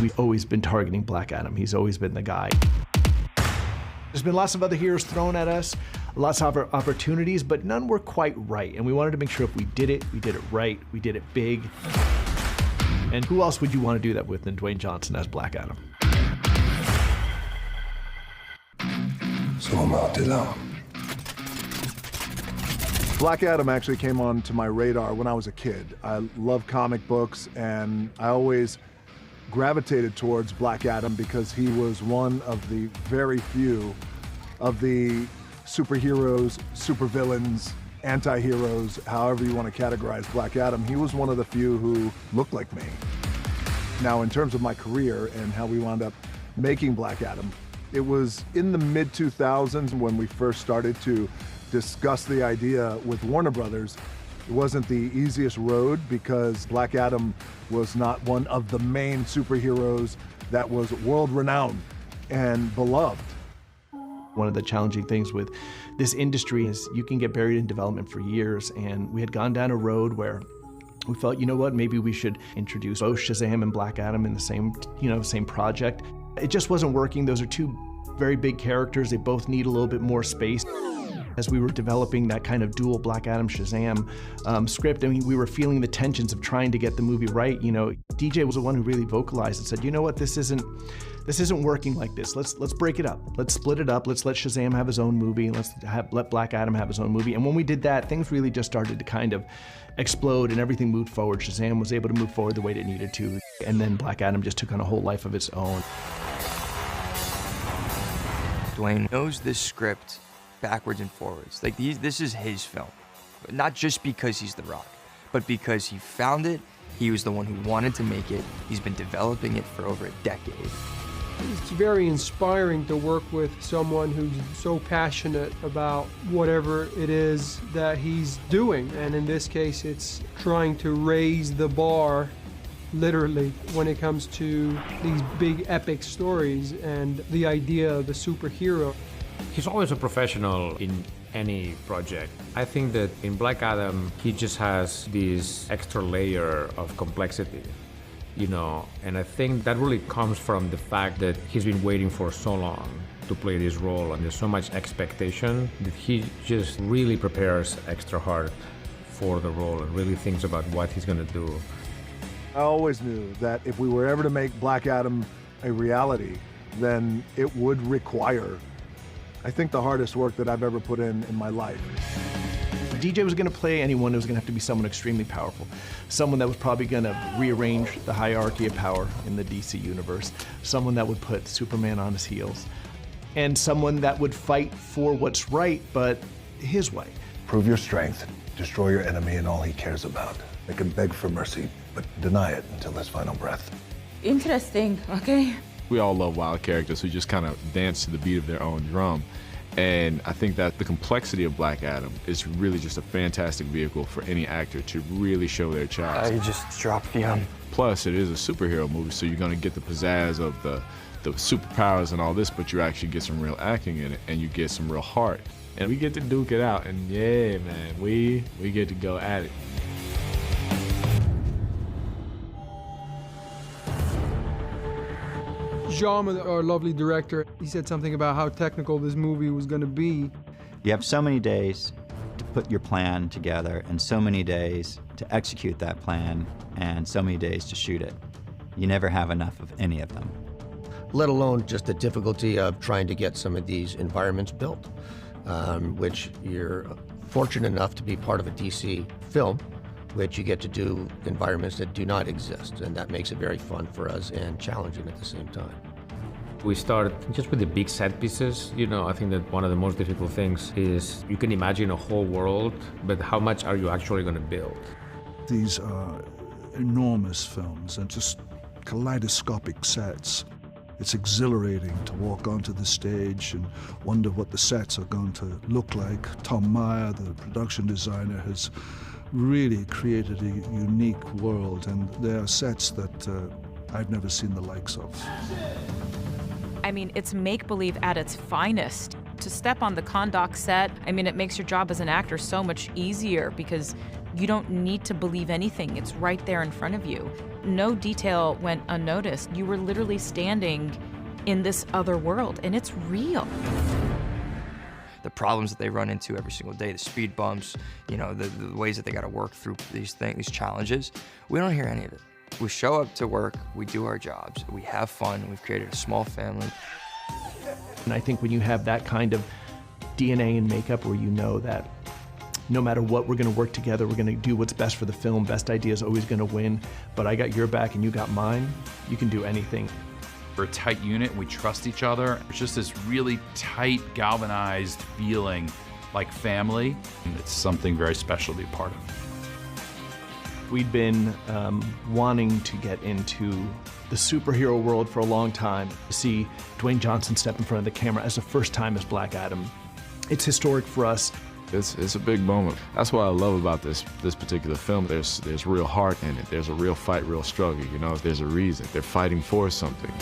We've always been targeting Black Adam. He's always been the guy. There's been lots of other heroes thrown at us, lots of opportunities, but none were quite right. And we wanted to make sure if we did it right, we did it big. And who else would you want to do that with than Dwayne Johnson as Black Adam? So I'm out there now. Black Adam actually came onto my radar when I was a kid. I love comic books, and I always gravitated towards Black Adam because he was one of the very few of the superheroes, supervillains, anti-heroes, however you want to categorize Black Adam. He was one of the few who looked like me. Now, in terms of my career and how we wound up making Black Adam, it was in the mid-2000s when we first started to discuss the idea with Warner Brothers. It wasn't the easiest road because Black Adam was not one of the main superheroes that was world-renowned and beloved. One of the challenging things with this industry is you can get buried in development for years, and we had gone down a road where we felt, you know what, maybe we should introduce both Shazam and Black Adam in the same project. It just wasn't working. Those are two very big characters. They both need a little bit more space. As we were developing that kind of dual Black Adam Shazam script, I mean, we were feeling the tensions of trying to get the movie right. You know, DJ was the one who really vocalized and said, you know what, this isn't working like this. Let's break it up. Let's split it up. Let's let Shazam have his own movie. Let Black Adam have his own movie. And when we did that, things really just started to kind of explode and everything moved forward. Shazam was able to move forward the way it needed to. And then Black Adam just took on a whole life of its own. Dwayne knows this script backwards and forwards. Like, this is his film. Not just because he's The Rock, but because he found it, he was the one who wanted to make it, he's been developing it for over a decade. It's very inspiring to work with someone who's so passionate about whatever it is that he's doing. And in this case, it's trying to raise the bar, literally, when it comes to these big epic stories and the idea of the superhero. He's always a professional in any project. I think that in Black Adam, he just has this extra layer of complexity, you know, and I think that really comes from the fact that he's been waiting for so long to play this role, and there's so much expectation that he just really prepares extra hard for the role and really thinks about what he's gonna do. I always knew that if we were ever to make Black Adam a reality, then it would require, I think, the hardest work that I've ever put in my life. DJ was going to play anyone who was going to have to be someone extremely powerful, someone that was probably going to rearrange the hierarchy of power in the DC universe, someone that would put Superman on his heels, and someone that would fight for what's right, but his way. Prove your strength, destroy your enemy and all he cares about. Make him beg for mercy, but deny it until his final breath. Interesting, okay? We all love wild characters who just kind of dance to the beat of their own drum. And I think that the complexity of Black Adam is really just a fantastic vehicle for any actor to really show their chops. I just dropped the Plus, it is a superhero movie, so you're gonna get the pizzazz of the superpowers and all this, but you actually get some real acting in it, and you get some real heart. And we get to duke it out, and yeah, man, we get to go at it. Jean, our lovely director, he said something about how technical this movie was going to be. You have so many days to put your plan together and so many days to execute that plan and so many days to shoot it. You never have enough of any of them. Let alone just the difficulty of trying to get some of these environments built, which you're fortunate enough to be part of a DC film, which you get to do environments that do not exist, and that makes it very fun for us and challenging at the same time. We start just with the big set pieces. You know, I think that one of the most difficult things is you can imagine a whole world, but how much are you actually going to build? These are enormous films and just kaleidoscopic sets. It's exhilarating to walk onto the stage and wonder what the sets are going to look like. Tom Meyer, the production designer, has really created a unique world, and there are sets that I've never seen the likes of. I mean, it's make-believe at its finest. To step on the Kondak set, I mean, it makes your job as an actor so much easier because you don't need to believe anything. It's right there in front of you. no detail went unnoticed. You were literally standing in this other world, and it's real. The problems that they run into every single day, the speed bumps, you know, the ways that they got to work through these things, these challenges, we don't hear any of it. We show up to work, we do our jobs, we have fun, we've created a small family. And I think when you have that kind of DNA and makeup where you know that no matter what, we're going to work together, we're going to do what's best for the film, best idea is always going to win, but I got your back and you got mine, you can do anything. We're a tight unit, we trust each other. It's just this really tight, galvanized feeling like family. And it's something very special to be a part of. We'd been wanting to get into the superhero world for a long time. To see Dwayne Johnson step in front of the camera as the first time as Black Adam, it's historic for us. It's a big moment. That's what I love about this particular film. There's real heart in it. There's a real fight, real struggle. You know, there's a reason. They're fighting for something.